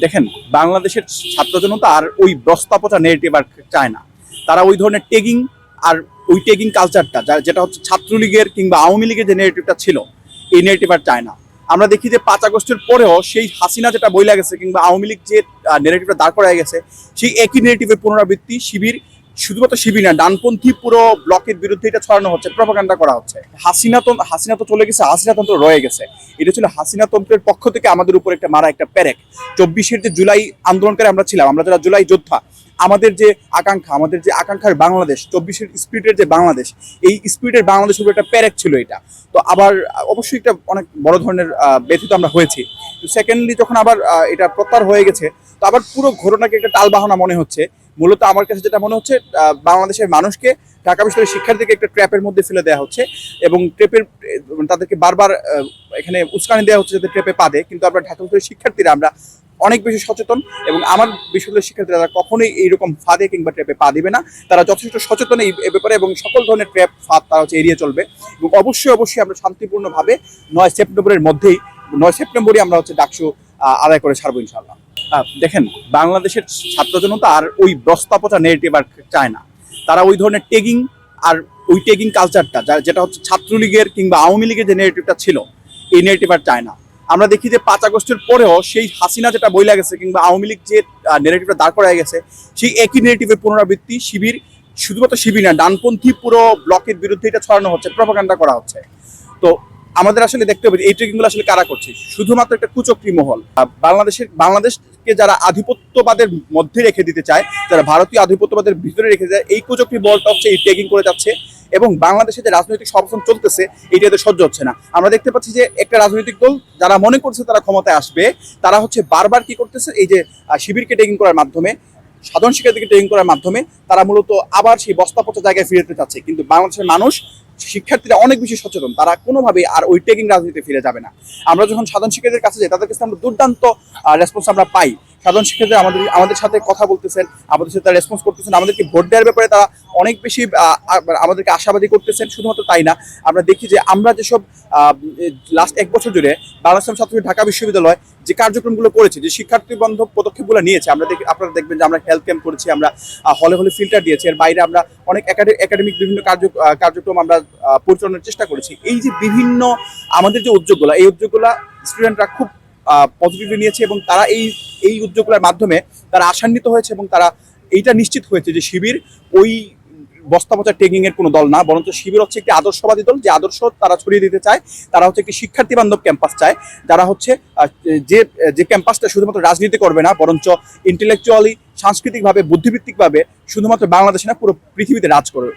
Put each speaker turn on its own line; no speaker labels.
দেখেন, বাংলাদেশের ছাত্র জনতা আর ওই বস্তা পচা নেগেটিভ আর চায় না। তারা ওই ধরনের টেগিং আর ওই টেগিং কালচারটা যেটা হচ্ছে ছাত্রলীগের কিংবা আওয়ামী লীগের যে নেগেটিভটা ছিল, এই নেগেটিভ আর চায় না। আমরা দেখি যে 5 আগস্টের পরেও সেই হাসিনা যেটা বইলা গেছে কিংবা আওয়ামী লীগ যে নেগেটিভটা দাঁড় করায় গেছে, সেই একই নেগেটিভের পুনরাবৃত্তি শিবির, শুধুমাত্র শিবির না, ডানপন্থী পুরো ব্লকের বিরুদ্ধে এটা ছড়ানো হচ্ছে, প্রপাগান্ডা করা হচ্ছে। হাসিনা তো চলে গেছে, হাসিনা তন্ত্র রয়ে গেছে। এটা ছিল হাসিনা তন্ত্রের পক্ষ থেকে আমাদের উপর একটা মারা একটা প্যারেক। 24-এর যে জুলাই আন্দোলনকারী আমরা ছিলাম, আমরা যারা জুলাই যোদ্ধা, আমাদের যে আকাঙ্ক্ষার বাংলাদেশ, 24-এর স্পিরিটের যে বাংলাদেশ, এই স্পিরিটের বাংলাদেশের উপর একটা প্যারেক ছিল এটা। তো আবার অবশ্যই একটা অনেক বড় ধরনের ব্যথিত আমরা হয়েছি। সেকেন্ডলি যখন আবার এটা প্রত্যাহার হয়ে গেছে, তো আবার পুরো ঘটনাকে একটা টালবাহানা মনে হচ্ছে। মূলত আমার কাছে যেটা মনে হচ্ছে, বাংলাদেশের মানুষকে, ঢাকা বিশ্ববিদ্যালয়ের শিক্ষার্থীকে একটা ট্র্যাপের মধ্যে ফেলে দেওয়া হচ্ছে এবং তাদেরকে বারবার এখানে উস্কানি দেওয়া হচ্ছে যাতে ট্র্যাপে পা দেয়। কিন্তু আমরা ঢাকা বিশ্ববিদ্যালয়ের শিক্ষার্থীরা আমরা অনেক বেশি সচেতন, এবং আমার বিশ্ববিদ্যালয়ের শিক্ষার্থীরা তারা কখনোই এইরকম ফাঁদে কিংবা ট্র্যাপে পা দিবে না। তারা যথেষ্ট সচেতন এই ব্যাপারে, এবং সকল ধরনের ট্র্যাপ ফাঁদ তারা এড়িয়ে চলবে। এবং অবশ্যই আমরা শান্তিপূর্ণভাবে 9 সেপ্টেম্বরই আমরা ডাকসু আদায় করে ছাড়বো ইনশাল্লাহ। দেখেন, বাংলাদেশের ছাত্র জনতা আর ওই বস্তা পচা নেগেটিভ আর চায় না। তারা ওই ধরনের টেগিং আর ওই টেগিং কালচারটা যেটা হচ্ছে ছাত্রলীগের কিংবা আওয়ামী লীগের যে নেগেটিভটা ছিল, এই নেগেটিভ আর চায় না। আমরা দেখি যে 5 আগস্টের পরেও সেই হাসিনা যেটা বইলা গেছে কিংবা আওয়ামী লীগ যে নেগেটিভটা দাঁড় করায় গেছে, সেই একই নেগেটিভের পুনরাবৃত্তি শিবির, শুধুমাত্র শিবির না, ডানপন্থী পুরো ব্লকের বিরুদ্ধে এটা ছড়ানো হচ্ছে, প্রপাগান্ডা করা হচ্ছে। তো আমাদের আসলে দেখতে হবে এই ট্রেকিংগুলো আসলে কারা করছে। শুধুমাত্র একটা কুচক্রী মহল, বাংলাদেশকে যারা আধিপত্যবাদের মধ্যে রেখে দিতে চায়, যারা ভারতীয় আধিপত্যবাদের ভিতরে রেখে যায়, এই কুচক্রী বলটা এই ট্রেকিং করে যাচ্ছে। এবং বাংলাদেশে যে রাজনৈতিক সমালোচনা চলতেছে, এটা এদের সহ্য হচ্ছে না। আমরা দেখতে পাচ্ছি যে একটা রাজনৈতিক দল যারা মনে করছে তারা ক্ষমতায় আসবে, তারা বারবার কি করতেছে, এই যে শিবিরকে ট্রেকিং করার মাধ্যমে, সাধারণ শিক্ষার্থীকে ট্রেনিং করার মাধ্যমে তারা মূলত আবার সেই বস্তা পচা জায়গায় ফিরে যেতে চাচ্ছে। কিন্তু বাংলাদেশের মানুষ, শিক্ষার্থীরা অনেক বেশি সচেতন, তারা কোনোভাবেই আর ওই ট্রেকিং রাজনীতিতে ফিরে যাবে না। আমরা যখন সাধারণ শিক্ষার্থীদের কাছে যাই, তাদের কাছে আমরা দুর্দান্ত রেসপন্স আমরা পাই। সাধারণ শিক্ষার্থীরা আমাদের সাথে কথা বলতেছেন, আমাদের সাথে তারা রেসপন্স করতেছেন, আমাদেরকে ভোট দেওয়ার ব্যাপারে তারা অনেক বেশি আমাদেরকে আশাবাদী করতেছেন। শুধুমাত্র তাই না, আমরা দেখি যে আমরা যেসব লাস্ট 1 বছর জুড়ে বাংলাদেশ ছাত্র ঢাকা বিশ্ববিদ্যালয় যে কার্যক্রমগুলো করেছে, যে শিক্ষার্থী বান্ধব পদক্ষেপগুলো নিয়েছে, আপনারা দেখবেন যে আমরা হেলথ ক্যাম্প করেছি, আমরা হলে ফিল্টার দিয়েছি, এর বাইরে আমরা অনেক একাডেমিক বিভিন্ন কার্যক্রম আমরা পরিচালনার চেষ্টা করেছি। এই যে বিভিন্ন আমাদের যে উদ্যোগগুলো স্টুডেন্টরা খুব পজিটিভলি নিয়েছে, এবং তারা এই উদ্যোগগুলোর মাধ্যমে তারা আশান্বিত হয়েছে, এবং তারা এইটা নিশ্চিত হয়েছে যে শিবির ওই বস্তা পচা ট্রেকিং এর কোনো দল না, বরঞ্চ শিবির হচ্ছে একটি আদর্শবাদী দল, যে আদর্শ তারা ছড়িয়ে দিতে চায়। তারা একটি শিক্ষার্থী বান্ধব ক্যাম্পাস চায়, যারা যে ক্যাম্পাসটা শুধুমাত্র রাজনীতি করবে না, বরঞ্চ ইন্টেলেকচুয়ালি, সাংস্কৃতিকভাবে, বুদ্ধিভিত্তিকভাবে শুধুমাত্র বাংলাদেশে না, পুরো পৃথিবীতে রাজ করবে।